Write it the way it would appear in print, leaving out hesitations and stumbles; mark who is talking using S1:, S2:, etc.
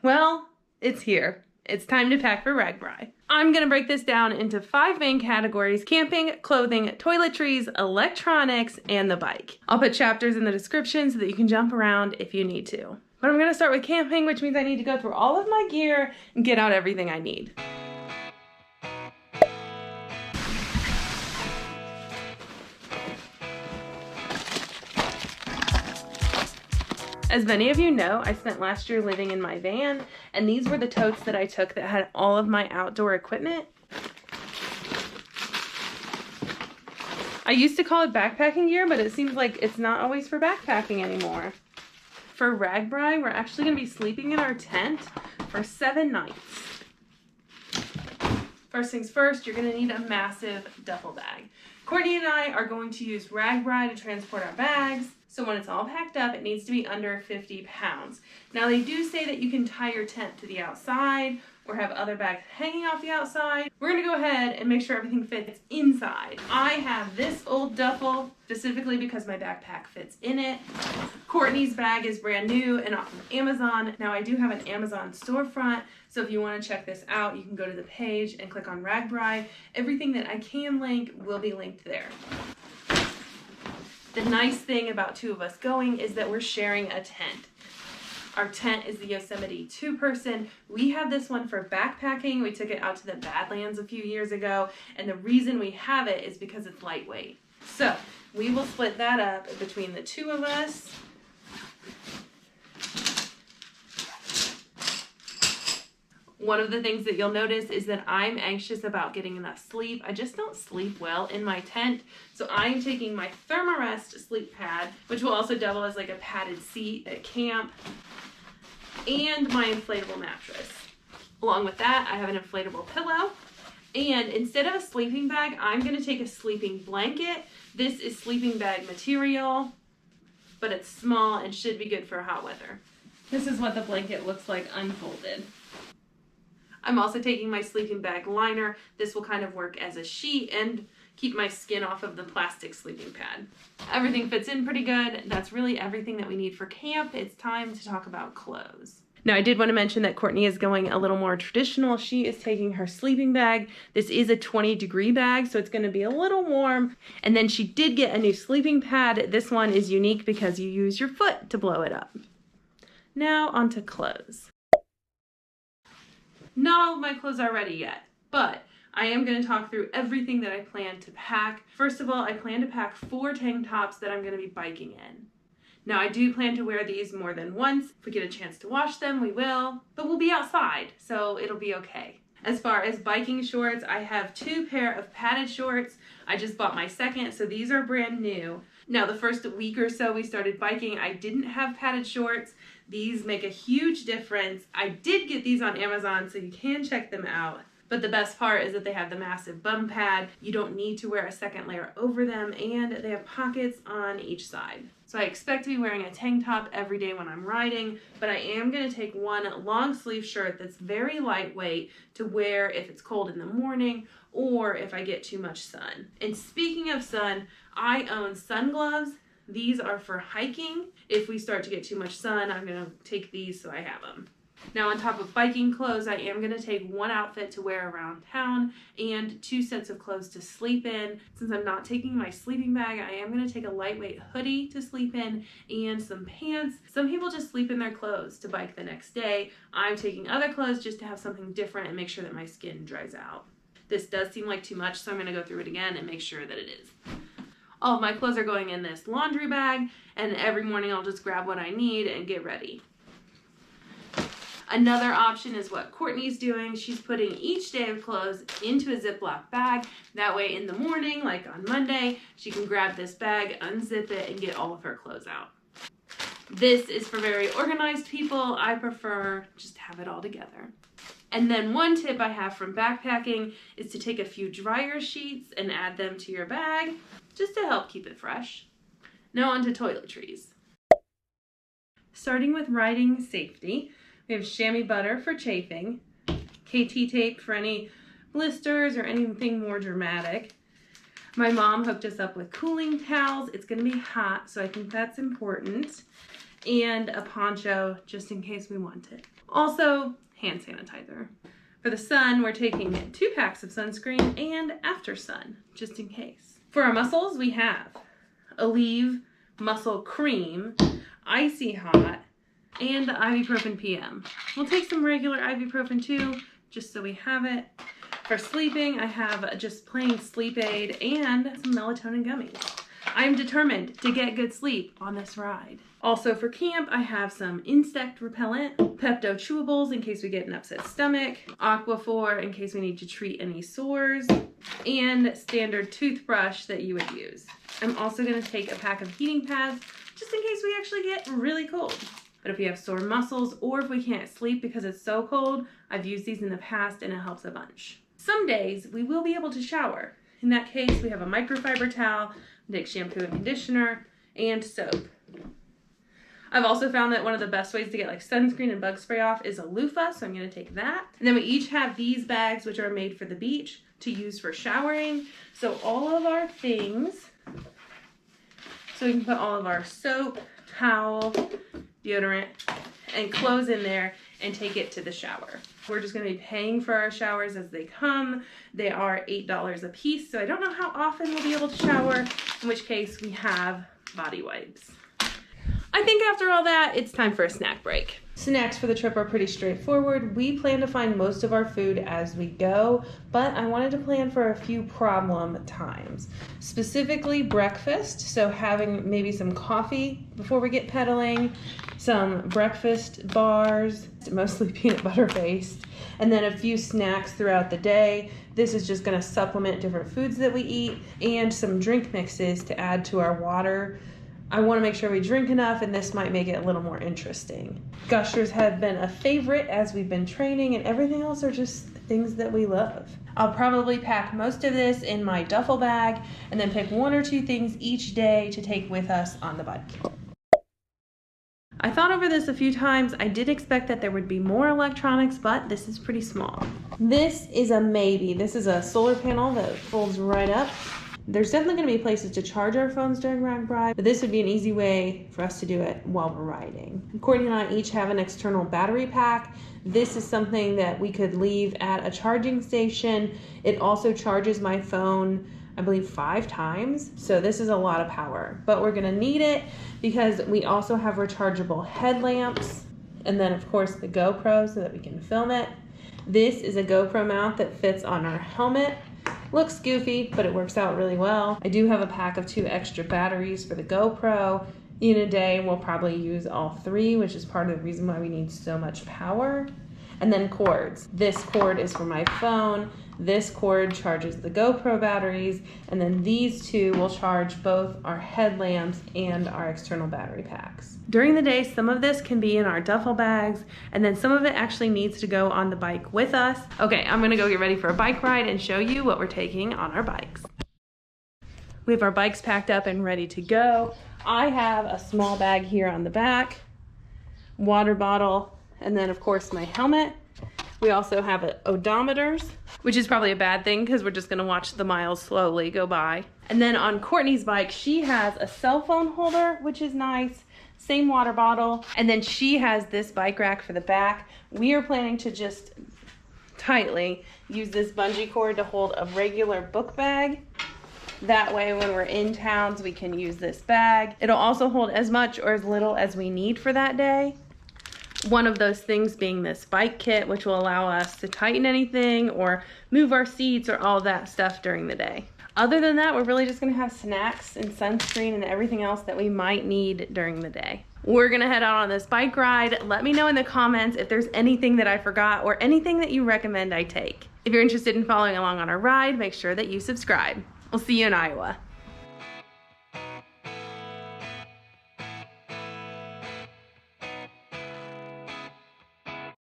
S1: Well, it's here. It's time to pack for Ragbrai. I'm gonna break this down into 5 main categories: camping, clothing, toiletries, electronics, and the bike. I'll put chapters in the description so that you can jump around if you need to. But I'm gonna start with camping, which means I need to go through all of my gear and get out everything I need. As many of you know, I spent last year living in my van, and these were the totes that I took that had all of my outdoor equipment. I used to call it backpacking gear, but it seems like it's not always for backpacking anymore. For Ragbrai, we're actually going to be sleeping in our tent for 7 nights. First things first, you're going to need a massive duffel bag. Courtney and I are going to use Ragbrai to transport our bags. So when it's all packed up, it needs to be under 50 pounds. Now they do say that you can tie your tent to the outside or have other bags hanging off the outside. We're gonna go ahead and make sure everything fits inside. I have this old duffel specifically because my backpack fits in it. Courtney's bag is brand new and off of Amazon. Now I do have an Amazon storefront, so if you wanna check this out, you can go to the page and click on Ragbrai. Everything that I can link will be linked there. The nice thing about 2 of us going is that we're sharing a tent. Our tent is the Yosemite 2-person. We have this one for backpacking. We took it out to the Badlands a few years ago, and the reason we have it is because it's lightweight. So we will split that up between the 2 of us. One of the things that you'll notice is that I'm anxious about getting enough sleep. I just don't sleep well in my tent. So I'm taking my Thermarest sleep pad, which will also double as like a padded seat at camp, and my inflatable mattress. Along with that, I have an inflatable pillow. And instead of a sleeping bag, I'm gonna take a sleeping blanket. This is sleeping bag material, but it's small and should be good for hot weather. This is what the blanket looks like unfolded. I'm also taking my sleeping bag liner. This will kind of work as a sheet and keep my skin off of the plastic sleeping pad. Everything fits in pretty good. That's really everything that we need for camp. It's time to talk about clothes. Now, I did want to mention that Courtney is going a little more traditional. She is taking her sleeping bag. This is a 20-degree bag, so it's going to be a little warm. And then she did get a new sleeping pad. This one is unique because you use your foot to blow it up. Now, onto clothes. Not all of my clothes are ready yet, but I am going to talk through everything that I plan to pack. First of all, I plan to pack 4 tank tops that I'm going to be biking in. Now, I do plan to wear these more than once. If we get a chance to wash them, we will, but we'll be outside, so it'll be okay. As far as biking shorts, I have 2 pair of padded shorts. I just bought my second, so these are brand new. Now, the first week or so we started biking, I didn't have padded shorts. These make a huge difference. I did get these on Amazon, so you can check them out. But the best part is that they have the massive bum pad. You don't need to wear a second layer over them, and they have pockets on each side. So I expect to be wearing a tank top every day when I'm riding, but I am going to take one long sleeve shirt that's very lightweight to wear if it's cold in the morning or if I get too much sun. And speaking of sun, I own sun gloves. These are for hiking. If we start to get too much sun, I'm going to take these so I have them. Now, on top of biking clothes, I am going to take one outfit to wear around town and 2 sets of clothes to sleep in. Since I'm not taking my sleeping bag, I am going to take a lightweight hoodie to sleep in and some pants. Some people just sleep in their clothes to bike the next day. I'm taking other clothes just to have something different and make sure that my skin dries out. This does seem like too much, so I'm going to go through it again and make sure that it is. All of my clothes are going in this laundry bag, and every morning I'll just grab what I need and get ready. Another option is what Courtney's doing. She's putting each day of clothes into a Ziploc bag. That way in the morning, like on Monday, she can grab this bag, unzip it, and get all of her clothes out. This is for very organized people. I prefer just to have it all together. And then one tip I have from backpacking is to take a few dryer sheets and add them to your bag just to help keep it fresh. Now onto toiletries. Starting with riding safety, we have chamois butter for chafing, KT tape for any blisters or anything more dramatic. My mom hooked us up with cooling towels. It's going to be hot, so I think that's important. And a poncho just in case we want it. Also, hand sanitizer. For the sun, we're taking 2 packs of sunscreen and after sun, just in case. For our muscles, we have Aleve Muscle Cream, Icy Hot, and the Ibuprofen PM. We'll take some regular ibuprofen too, just so we have it. For sleeping, I have just plain sleep aid and some melatonin gummies. I'm determined to get good sleep on this ride. Also for camp, I have some insect repellent, Pepto chewables in case we get an upset stomach, Aquaphor in case we need to treat any sores, and standard toothbrush that you would use. I'm also going to take a pack of heating pads just in case we actually get really cold. But if we have sore muscles or if we can't sleep because it's so cold, I've used these in the past and it helps a bunch. Some days we will be able to shower. In that case, we have a microfiber towel, take shampoo and conditioner, and soap. I've also found that one of the best ways to get like sunscreen and bug spray off is a loofah, so I'm going to take that. And then we each have these bags which are made for the beach to use for showering. So all of our things, so we can put all of our soap, towel, deodorant, and clothes in there and take it to the shower. We're just going to be paying for our showers as they come. They are $8 a piece, so I don't know how often we'll be able to shower, in which case we have body wipes. I think after all that, it's time for a snack break. Snacks for the trip are pretty straightforward. We plan to find most of our food as we go, but I wanted to plan for a few problem times. Specifically breakfast, so having maybe some coffee before we get pedaling, some breakfast bars, mostly peanut butter based, and then a few snacks throughout the day. This is just going to supplement different foods that we eat, and some drink mixes to add to our water. I want to make sure we drink enough, and this might make it a little more interesting. Gushers have been a favorite as we've been training, and everything else are just things that we love. I'll probably pack most of this in my duffel bag and then pick 1 or 2 things each day to take with us on the bike. I thought over this a few times. I did expect that there would be more electronics, but this is pretty small. This is a maybe. This is a solar panel that folds right up. There's definitely going to be places to charge our phones during Ragbrai, but this would be an easy way for us to do it while we're riding. Courtney and I each have an external battery pack. This is something that we could leave at a charging station. It also charges my phone, I believe, 5 times. So this is a lot of power, but we're going to need it because we also have rechargeable headlamps. And then of course the GoPro so that we can film it. This is a GoPro mount that fits on our helmet. Looks goofy, but it works out really well. I do have a pack of 2 extra batteries for the GoPro. In a day, we'll probably use all 3, which is part of the reason why we need so much power. And then cords. This cord is for my phone. This cord charges the GoPro batteries. And then these 2 will charge both our headlamps and our external battery packs. During the day, some of this can be in our duffel bags, and then some of it actually needs to go on the bike with us. Okay, I'm gonna go get ready for a bike ride and show you what we're taking on our bikes. We have our bikes packed up and ready to go. I have a small bag here on the back, water bottle, and then of course my helmet. We also have odometers, which is probably a bad thing because we're just gonna watch the miles slowly go by. And then on Courtney's bike, she has a cell phone holder, which is nice. Same water bottle. And then she has this bike rack for the back. We are planning to just tightly use this bungee cord to hold a regular book bag. That way when we're in towns, we can use this bag. It'll also hold as much or as little as we need for that day. One of those things being this bike kit, which will allow us to tighten anything or move our seats or all that stuff during the day. Other than that, we're really just gonna have snacks and sunscreen and everything else that we might need during the day. We're gonna head out on this bike ride. Let me know in the comments if there's anything that I forgot or anything that you recommend I take. If you're interested in following along on our ride, make sure that you subscribe. We'll see you in Iowa.